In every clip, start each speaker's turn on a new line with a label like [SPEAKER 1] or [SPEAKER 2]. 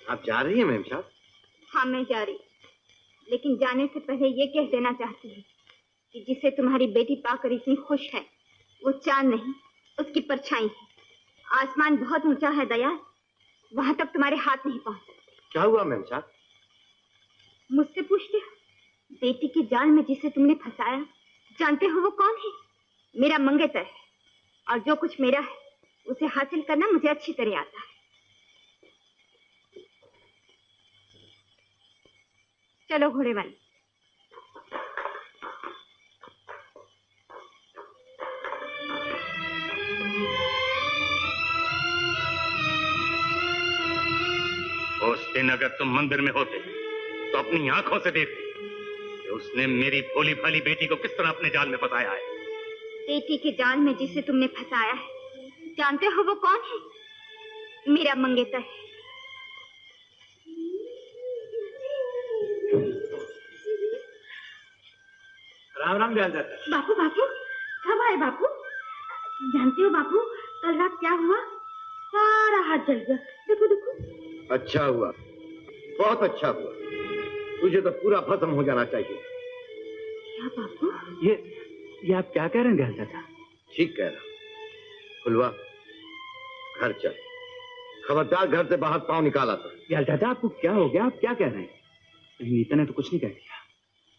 [SPEAKER 1] आप जा रही हैं मैम साहब?
[SPEAKER 2] हाँ मैं जा रही, लेकिन जाने से पहले ये कह देना चाहती हूँ कि जिसे तुम्हारी बेटी पाकर इतनी खुश है वो चांद नहीं, उसकी परछाई है। आसमान बहुत ऊंचा है दयाल, वहां तक तुम्हारे हाथ नहीं पहुंच सकते।
[SPEAKER 1] क्या हुआ मैम साहब?
[SPEAKER 2] मुझसे पूछते हो? बेटी के जाल में जिसे तुमने फंसाया, जानते हो वो कौन है? मेरा मंगेतर है, और जो कुछ मेरा है उसे हासिल करना मुझे अच्छी तरह आता है। चलो घोड़े वाली।
[SPEAKER 3] उस दिन अगर तुम मंदिर में होते तो अपनी आंखों से देखते कि उसने मेरी भोली भाली बेटी को किस तरह अपने जाल में फंसाया है।
[SPEAKER 2] बेटी के जाल में जिसे तुमने फंसाया है, जानते हो वो कौन है? मेरा मंगेतर है।
[SPEAKER 1] राम राम दयाल दादा।
[SPEAKER 2] बापू बापू, कब आए बापू? जानते हो बापू, कल रात क्या हुआ? सारा हाथ जल गया। देखो देखो।
[SPEAKER 1] अच्छा हुआ, बहुत अच्छा हुआ। तुझे तो पूरा भस्म हो जाना चाहिए।
[SPEAKER 2] क्या बापू?
[SPEAKER 1] ये आप क्या कह रहे हैं दयाल दादा? ठीक कह रहा। फुलवा, घर चल। खबरदार घर से बाहर पांव निकाला तो। दयाल दादा आपको क्या हो गया? आप क्या कह रहे हैं? नीता ने तो कुछ नहीं कह दिया।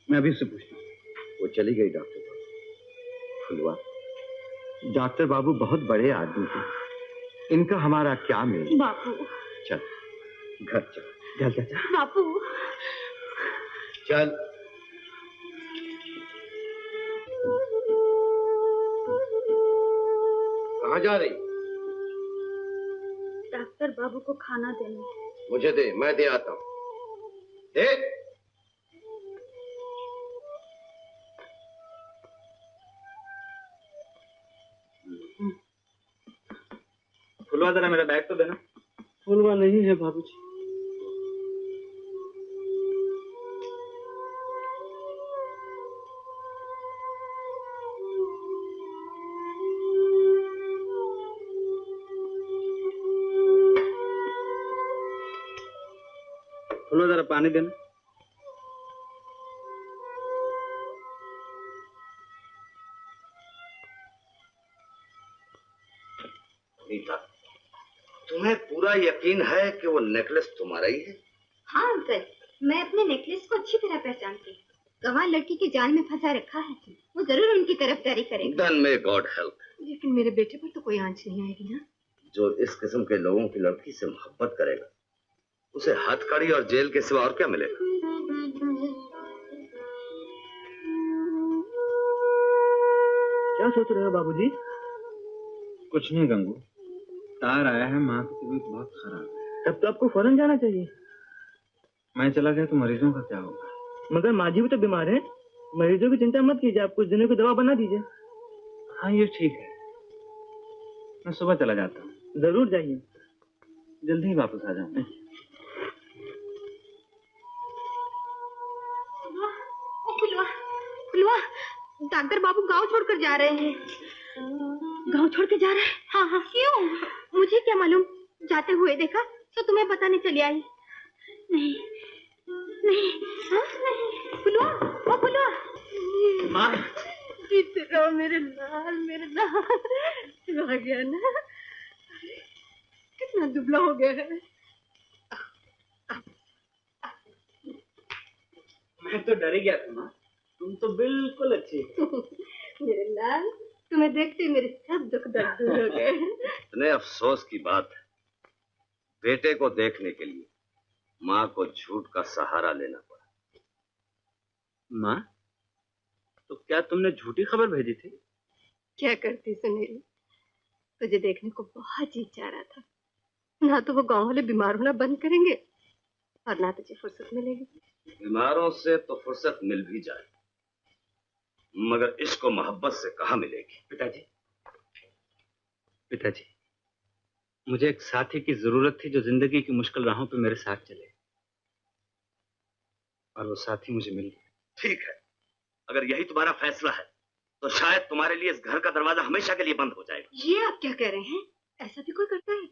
[SPEAKER 1] मैं अभी उससे पूछता हूँ। वो चली गई डॉक्टर बाबू। फुलवा, डॉक्टर बाबू बहुत बड़े आदमी थे, इनका हमारा क्या मेल?
[SPEAKER 2] बापू
[SPEAKER 1] चल घर चल। चल चाचा।
[SPEAKER 2] बापू
[SPEAKER 1] चल। कहाँ जा रही?
[SPEAKER 2] डॉक्टर बाबू को खाना देने।
[SPEAKER 1] मुझे दे, मैं दे आता हूँ। दे। फुलवा जरा मेरा बैग तो देना।
[SPEAKER 4] फुलवा नहीं है बाबूजी।
[SPEAKER 1] फुलवा जरा पानी देना। नीता, तुम्हें पूरा यकीन है कि वो नेकलेस तुम्हारा ही है?
[SPEAKER 2] हाँ अंकल, मैं अपने नेकलेस को अच्छी तरह पहचानती हूँ। गंवार लड़की के जाल में फंसा रखा है, वो जरूर उनकी तरफदारी करेगा।
[SPEAKER 1] Then may God help।
[SPEAKER 2] लेकिन मेरे बेटे पर तो कोई आंच नहीं आएगी ना?
[SPEAKER 1] जो इस किस्म के लोगों की लड़की से मोहब्बत करेगा उसे हथकड़ी और जेल के सिवा और क्या मिलेगा?
[SPEAKER 4] क्या सोच रहे हो बाबूजी?
[SPEAKER 5] कुछ नहीं गंगू, तार आया है, माँ की तबीयत बहुत खराब है।
[SPEAKER 4] तब तो आपको फौरन जाना चाहिए।
[SPEAKER 5] मैं चला गया तो मरीजों का क्या होगा?
[SPEAKER 4] मगर माँ जी भी तो बीमार है। मरीजों की चिंता मत कीजिए, आप कुछ दिनों की दवा बना दीजिए।
[SPEAKER 5] हाँ ये ठीक है, मैं सुबह चला जाता हूँ।
[SPEAKER 4] जरूर जाइए,
[SPEAKER 5] जल्दी ही वापस आ जाऊंगा।
[SPEAKER 2] डॉक्टर बाबू गांव छोड़कर जा रहे हैं। गांव छोड़ के जा रहे हैं? हाँ हाँ। क्यों? मुझे क्या मालूम, जाते हुए देखा तो तुम्हें बताने चली आई। नहीं नहीं, हाँ? नहीं। फुलवा, ओ फुलवा।
[SPEAKER 4] माँ।
[SPEAKER 2] जीते रहो मेरे लाल, मेरे लाल। आ गया ना? कितना दुबला हो गया है।
[SPEAKER 4] मैं तो डर ही गया था माँ, तुम तो बिल्कुल अच्छी हो।
[SPEAKER 2] मेरे लाल, तुम्हें देखते मेरे सब दुख दर्द दूर हो गए।
[SPEAKER 1] इतने अफसोस की बात है, बेटे को देखने के लिए माँ को झूठ का सहारा लेना पड़ा।
[SPEAKER 4] माँ, तो क्या तुमने झूठी खबर भेजी थी?
[SPEAKER 2] क्या करती सुनील, तुझे देखने को बहुत जी चाह रहा था। ना तो वो गांव वाले बीमार होना बंद करेंगे और ना तुझे फुर्सत मिलेगी।
[SPEAKER 1] बीमारों से तो फुर्सत मिल भी जाए, मगर इसको मोहब्बत से कहाँ मिलेगी?
[SPEAKER 5] पिताजी, मुझे एक साथी की जरूरत थी जो जिंदगी की मुश्किल राहों पे मेरे साथ चले, और वो साथी मुझे मिल गया।
[SPEAKER 1] ठीक है, अगर यही तुम्हारा फैसला है तो शायद तुम्हारे लिए इस घर का दरवाजा हमेशा के लिए बंद हो जाएगा।
[SPEAKER 2] ये आप क्या कह रहे हैं? ऐसा भी कोई करता है?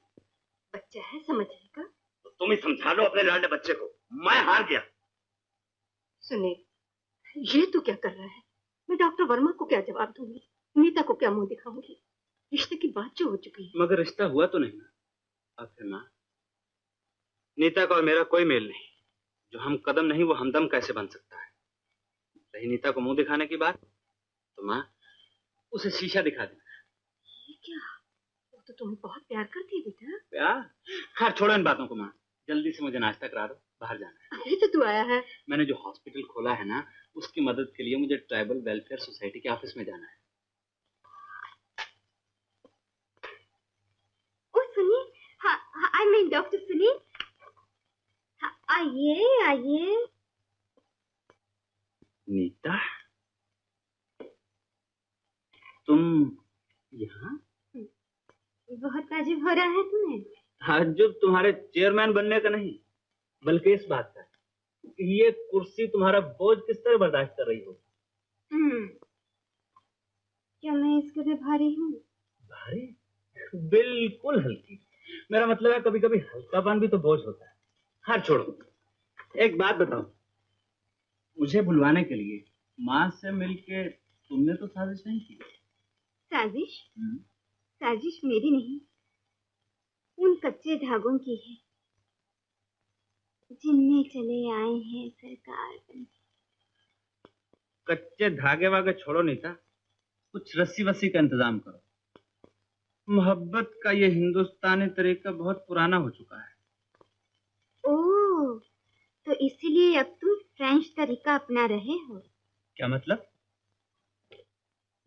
[SPEAKER 2] बच्चा है, समझ लेगा।
[SPEAKER 1] तो तुम ही समझा लो अपने लाडले बच्चे को। मैं हार गया।
[SPEAKER 2] सुनील, ये तू क्या कर रहा है? मैं डॉक्टर वर्मा को क्या जवाब दूंगी? नीता को क्या मुंह दिखाऊंगी? रिश्ते की बात जो हो चुकी है।
[SPEAKER 5] मगर रिश्ता हुआ तो नहीं ना। आखिर माँ, नीता का और मेरा कोई मेल नहीं। जो हम कदम नहीं वो हमदम कैसे बन सकता है? रही नीता को मुंह दिखाने की बात, तो माँ उसे शीशा दिखा देना।
[SPEAKER 2] ये क्या? वो तो तुम्हें बहुत प्यार करती है बेटा।
[SPEAKER 5] प्यार? खैर छोड़ो इन बातों को माँ, जल्दी से मुझे नाश्ता करा दो, बाहर जाना है।
[SPEAKER 2] अभी तो तू आया है।
[SPEAKER 5] मैंने जो हॉस्पिटल खोला है ना, उसकी मदद के लिए मुझे ट्राइबल वेलफेयर सोसाइटी के ऑफिस में जाना है।
[SPEAKER 2] ओ सुनील, हाँ, आई मीन डॉक्टर सुनील, आइए आइए।
[SPEAKER 5] नीता, तुम यहाँ?
[SPEAKER 2] बहुत ताजुब हो रहा है तुम्हें।
[SPEAKER 5] ताज्जुब तुम्हारे चेयरमैन बनने का नहीं, बल्कि इस बात का कि ये कुर्सी तुम्हारा बोझ किस तरह बर्दाश्त कर रही हो।
[SPEAKER 2] क्या मैं इसके लिए भारी हूँ?
[SPEAKER 5] भारी? बिल्कुल हल्की। मेरा मतलब है कभी कभी हल्कापन भी तो बोझ होता है। हाँ छोड़ो, एक बात बताओ, मुझे बुलवाने के लिए माँ से मिलके तुमने तो साजिश नहीं की?
[SPEAKER 2] साजिश? साजिश मेरी नहीं, उन कच्चे धागों की है जिनमें चले आए हैं सरकार बन।
[SPEAKER 5] कच्चे धागे वागे छोड़ो नीता, कुछ रस्सी वस्सी का इंतजाम करो। मोहब्बत का ये हिंदुस्तानी तरीका बहुत पुराना हो चुका है।
[SPEAKER 2] ओह, तो इसीलिए अब तुम फ्रेंच तरीका अपना रहे हो?
[SPEAKER 5] क्या मतलब?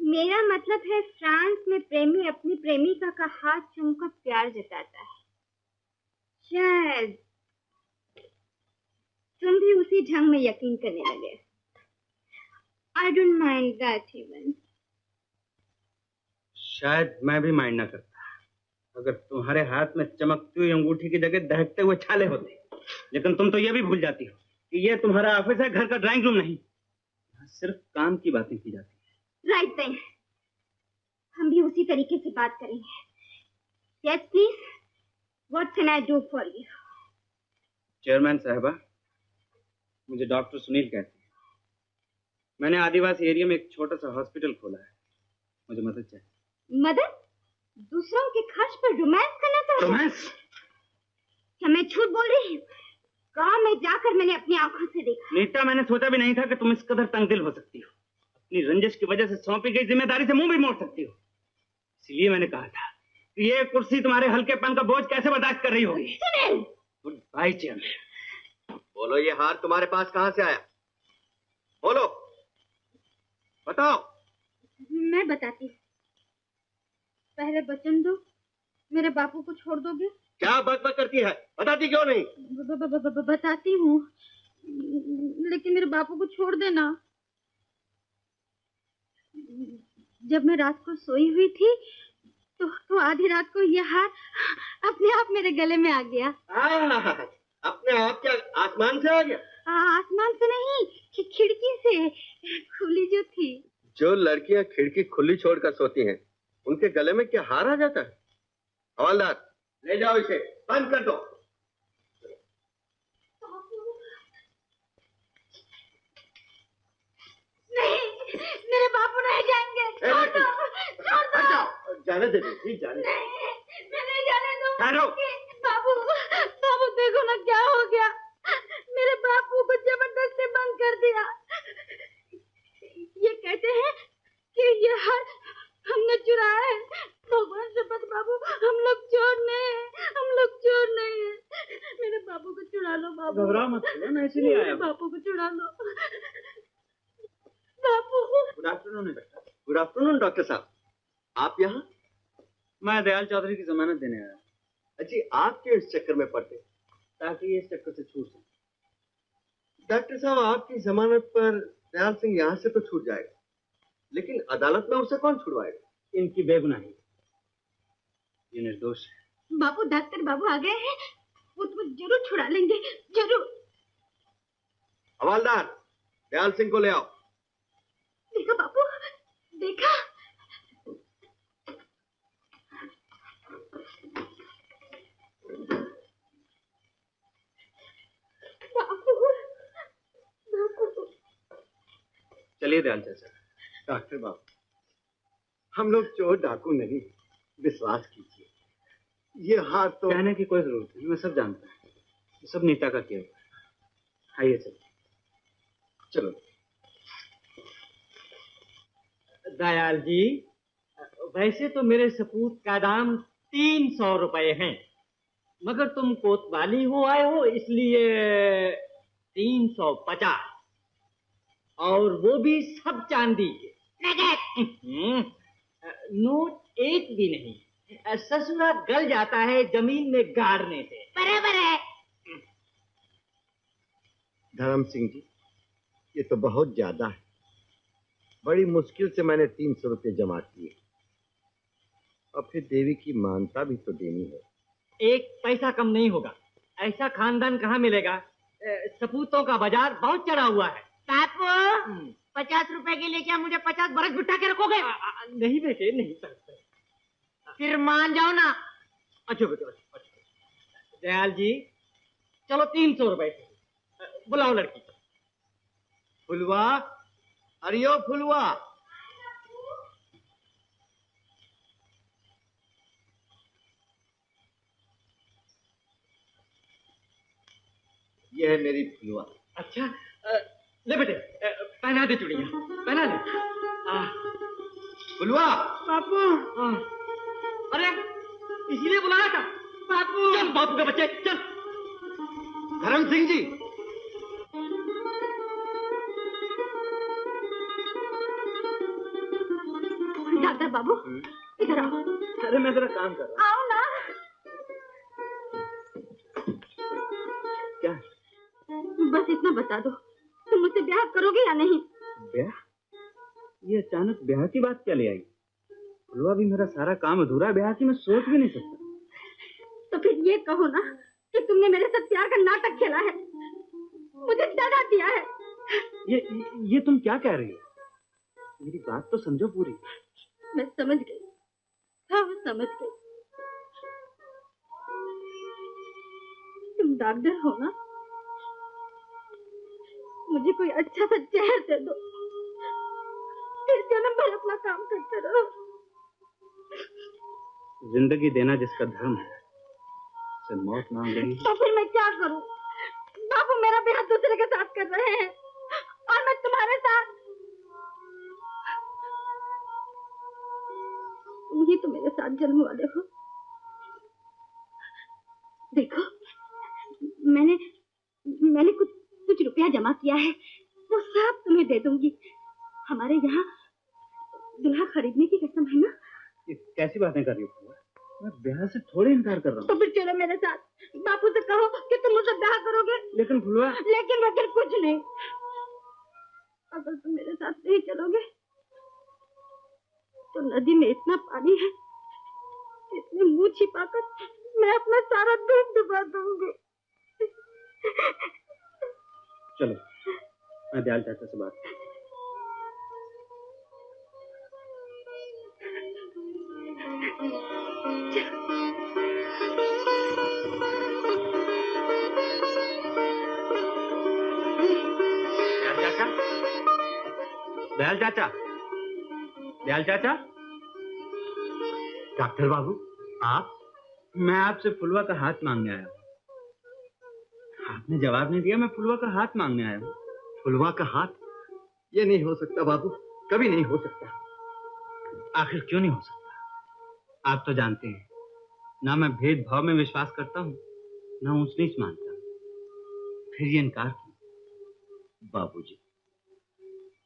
[SPEAKER 2] मेरा मतलब है फ्रांस में प्रेमी अपनी प्रेमिका का हाथ चूमकर प्यार जताता है। शायद तुम भी उसी ढंग में यकीन करने लगे। I don't mind that even.
[SPEAKER 5] शायद मैं भी माइंड ना करता अगर तुम्हारे हाथ में चमकती हुई अंगूठी की जगह दहकते हुए छाले होते। लेकिन तुम तो ये भी भूल जाती हो कि ये तुम्हारा ऑफिस है, घर का ड्राइंग रूम नहीं। यहाँ सिर्फ काम की बातें की जाती है।
[SPEAKER 2] राइट देन, हम भी उसी तरीके से बात करेंगे। Yes please, what can I do for you?
[SPEAKER 5] Chairman साहबा, मुझे डॉक्टर सुनील कहते हैं। मैंने आदिवासी एरिया में एक छोटा सा हॉस्पिटल खोला है, मुझे मदद चाहिए।
[SPEAKER 2] मदद? दूसरों के खर्च पर रोमांस करना चाहते हो?
[SPEAKER 5] रोमांस?
[SPEAKER 2] क्या मैं झूठ बोल रही हूँ? गांव में जाकर मैंने अपनी आंखों से देखा।
[SPEAKER 5] नीता, मैंने सोचा भी नहीं था कि तुम इस कदर तंगदिल हो सकती हो। अपनी रंजिश की वजह से सौंपी गई जिम्मेदारी से मुंह भी मोड़ सकती हो। इसलिए मैंने कहा था कि ये कुर्सी तुम्हारे हल्केपन का बोझ कैसे बर्दाश्त कर रही होगी।
[SPEAKER 2] सुनील!
[SPEAKER 5] Goodbye chairman.
[SPEAKER 1] बोलो, ये हार तुम्हारे पास कहां से आया? बोलो, बताओ।
[SPEAKER 2] मैं बताती हूँ। पहले वचन दो, मेरे बापू को छोड़ दोगे?
[SPEAKER 1] क्या बकबक करती है? बताती क्यों नहीं?
[SPEAKER 2] बताती हूँ, लेकिन मेरे बापू को छोड़ देना। जब मैं रात को सोई हुई थी तो आधी रात को यह हार अपने आप मेरे गले में आ गया।
[SPEAKER 1] अपने आप क्या आसमान से आ गया?
[SPEAKER 2] आसमान से नहीं, खिड़की से खुली जो थी।
[SPEAKER 1] जो लड़कियां खिड़की खुली छोड़कर सोती हैं, उनके गले में क्या हार आ जाता है? हवलदार, ले जाओ इसे, बंद कर दो।
[SPEAKER 2] नहीं, मेरे बापू नहीं जाएंगे। छोड़ दो, छोड़ दो।
[SPEAKER 1] जाने दे, जाने दे।
[SPEAKER 2] मैं नहीं जाने
[SPEAKER 5] ठहरो।
[SPEAKER 2] दूंगी। बाबू, बाबू देखो ना क्या हो गया। मेरे बापू को जबरदस्ती बंद कर दिया। ये कहते हैं कि ये हार हमने चुराया है। भगवान शपथ बाबू, हम लोग चोर नहीं है, हम लोग चोर नहीं है। मेरे बापू को चुरा लो बाबू।
[SPEAKER 5] घबराओ मत, मैं इसीलिए आया।
[SPEAKER 2] मेरे बापू को चुरा लो बापू।
[SPEAKER 5] Good afternoon doctor.
[SPEAKER 1] Good afternoon doctor साहब, आप यहाँ?
[SPEAKER 5] मैं दयाल चौधरी की जमानत देने आया।
[SPEAKER 1] जी, आप क्यों इस चक्कर में पड़ते?
[SPEAKER 5] ताकि ये इस चक्कर से छूट सके।
[SPEAKER 1] डॉक्टर साहब, आपकी जमानत पर दयाल सिंह यहाँ से तो छूट जाएगा, लेकिन अदालत में उसे कौन छुड़वाएगा?
[SPEAKER 5] इनकी बेगुनाही, ये निर्दोष है।
[SPEAKER 2] बाबू, डॉक्टर बाबू आ गए हैं, वो तुम्हें जरूर छुड़ा लेंगे, जरूर।
[SPEAKER 1] हवलदार, दयाल सिंह को ले आओ।
[SPEAKER 2] देखा बाबू, देखा?
[SPEAKER 5] चलिए दयाल चाचा।
[SPEAKER 1] डॉक्टर बाबू, हम लोग चोर डाकू नहीं, विश्वास कीजिए। ये हाथ तो
[SPEAKER 5] कहने की कोई जरूरत नहीं, मैं सब जानता हूँ। ये सब नीता का किया हुआ है। आइए चलिए।
[SPEAKER 1] चलो।
[SPEAKER 6] दयाल जी, वैसे तो मेरे सपूत का दाम 300 रुपए है, मगर तुम कोतवाली हो आए हो इसलिए 350, और वो भी सब चांदी के। नोट एक भी नहीं, ससुरा गल जाता है जमीन में गाड़ने से। बराबर है।
[SPEAKER 1] धर्म सिंह जी, ये तो बहुत ज्यादा है। बड़ी मुश्किल से मैंने 300 रुपये जमा किए, और फिर देवी की मानता भी तो देनी है।
[SPEAKER 6] एक पैसा कम नहीं होगा, ऐसा खानदान कहाँ मिलेगा। सपूतों का बाजार बहुत चढ़ा हुआ है।
[SPEAKER 2] बापू, 50 रुपए के लिए क्या मुझे 50 बरस बिठा के रखोगे?
[SPEAKER 6] नहीं बेटे, नहीं सकते।
[SPEAKER 2] फिर मान जाओ ना।
[SPEAKER 6] अच्छा बेटे, अच्छा। दयाल जी, चलो 300 रुपए, बुलाओ लड़की।
[SPEAKER 1] फुलवा, अरियो फुलवा। ये है मेरी फुलवा।
[SPEAKER 6] अच्छा, ले बेटे, पहना दे चूड़ियां, पहना दे।
[SPEAKER 1] फुलवा।
[SPEAKER 6] बापू। अरे, इसीलिए बुलाया था। बापू। चल बापू के बच्चे, चल।
[SPEAKER 1] धर्म सिंह जी,
[SPEAKER 2] डॉक्टर बाबू, इधर आओ।
[SPEAKER 5] अरे मैं जरा काम कर रहा
[SPEAKER 2] आओ ना।
[SPEAKER 5] क्या?
[SPEAKER 2] बस इतना बता दो, तुम मुझसे ब्याह करोगे या नहीं?
[SPEAKER 5] ब्याह? ये अचानक ब्याह की बात क्या ले आई? फुलवा, भी मेरा सारा काम अधूरा है, ब्याह की मैं सोच भी नहीं सकता।
[SPEAKER 2] तो फिर ये कहो ना कि तुमने मेरे साथ प्यार का नाटक खेला है, मुझे दगा दिया है।
[SPEAKER 5] ये तुम क्या कह रही हो? मेरी बात तो समझो पूरी।
[SPEAKER 2] मैं समझ गई, हाँ समझ गई। तुम डॉक्टर हो ना, मुझे कोई अच्छा सा जहर दे दो, फिर जन्म भर अपना काम करते रहो।
[SPEAKER 5] जिंदगी देना जिसका धर्म है, से मौत मांग रही है।
[SPEAKER 2] तो फिर मैं क्या करूं? बाबू मेरा ब्याह दूसरे के साथ कर रहे हैं और मैं तुम्हारे साथ। तुम ही तो मेरे साथ जन्म वाले हो। देखो, मैंने कुछ रुपया जमा किया है, वो सब तुम्हें दे दूंगी। हमारे यहाँ दुल्हा खरीदने की कसम है ना।
[SPEAKER 5] ये कैसी बातें कर रही हो? मैं ब्याह से थोड़े इनकार कर रहा हूँ।
[SPEAKER 2] तो फिर चलो मेरे साथ, बापू से कहो कि तुम मुझसे ब्याह करोगे।
[SPEAKER 5] लेकिन फुलवा,
[SPEAKER 2] लेकिन कुछ नहीं। अगर तुम मेरे साथ नहीं चलोगे तो नदी में इतना पानी है, इसमें मुंह छिपाकर मैं अपना सारा दूध डुबा दूंगी।
[SPEAKER 5] चलो, मैं दयाल चाचा से बात करता हूँ। दयाल चाचा, दयाल चाचा।
[SPEAKER 1] डॉक्टर बाबू,
[SPEAKER 5] आप? मैं आपसे फुलवा का हाथ मांगने आया हूँ। आपने जवाब नहीं दिया, मैं फुलवा का हाथ मांगने आया हूँ।
[SPEAKER 1] फुलवा का हाथ? ये नहीं हो सकता बाबू, कभी नहीं हो सकता।
[SPEAKER 5] आखिर क्यों नहीं हो सकता? आप तो जानते हैं, ना मैं भेदभाव में विश्वास करता हूँ, ना ऊंच नीच मानता हूँ। फिर ये इनकार क्यों?
[SPEAKER 1] बाबूजी,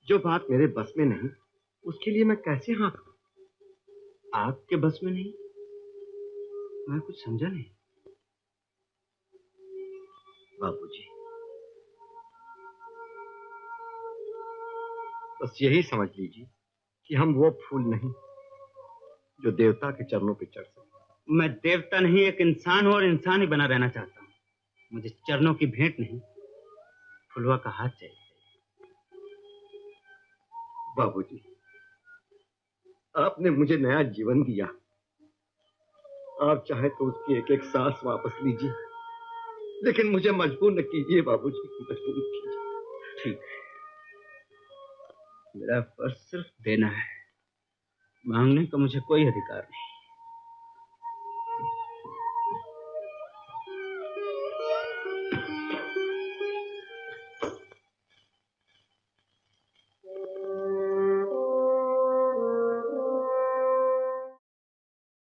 [SPEAKER 1] जो बात मेरे बस में नहीं, उसके लिए मैं कैसे हाँ कहूं?
[SPEAKER 5] आपके बस में नहीं? मैं कुछ समझा नहीं।
[SPEAKER 1] बाबूजी, बस यही समझ लीजिए कि हम वो फूल नहीं जो देवता के चरणों पे चढ़ सके।
[SPEAKER 5] मैं देवता नहीं, एक इंसान हूं और इंसान ही बना रहना चाहता हूं। मुझे चरणों की भेंट नहीं, फुलवा का हाथ चाहिए।
[SPEAKER 1] बाबूजी, आपने मुझे नया जीवन दिया, आप चाहे तो उसकी एक एक सांस वापस लीजिए, लेकिन मुझे मजबूर न कीजिए बाबूजी, मजबूर न कीजिए।
[SPEAKER 5] ठीक है, मेरा फर्ज सिर्फ देना है, मांगने का मुझे कोई अधिकार नहीं।